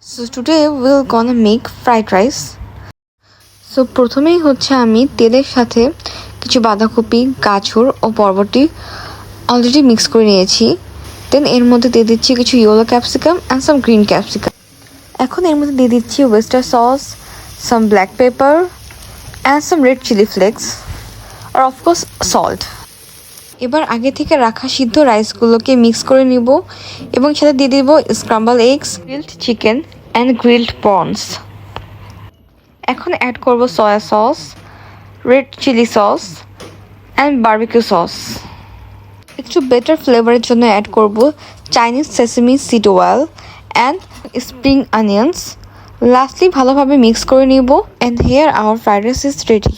So today we're gonna make fried rice. So প্রথমেই হচ্ছে আমি তেলের সাথে কিছু বাঁধাকপি, গাজর ও বরবটি অলরেডি মিক্স করে নিয়েছি। দেন এর মধ্যে দিয়ে দিচ্ছি কিছু yellow capsicum and some green capsicum. এখন এর মধ্যে দিয়ে দিচ্ছি oyster sauce, some black pepper and some red chilli flakes আর অফকোর্স সল্ট। এবার আগে থেকে রাখা সিদ্ধ রাইসগুলোকে মিক্স করে নিব এবং সাথে দিয়ে দিব scrambled eggs, grilled chicken and grilled prawns. এখন অ্যাড করব soya sauce, red chilli sauce and barbecue sauce. একটু বেটার ফ্লেভারের জন্য অ্যাড করব Chinese sesame seed oil and spring onions. Lastly ভালোভাবে মিক্স করে নিব and here our fried rice is ready.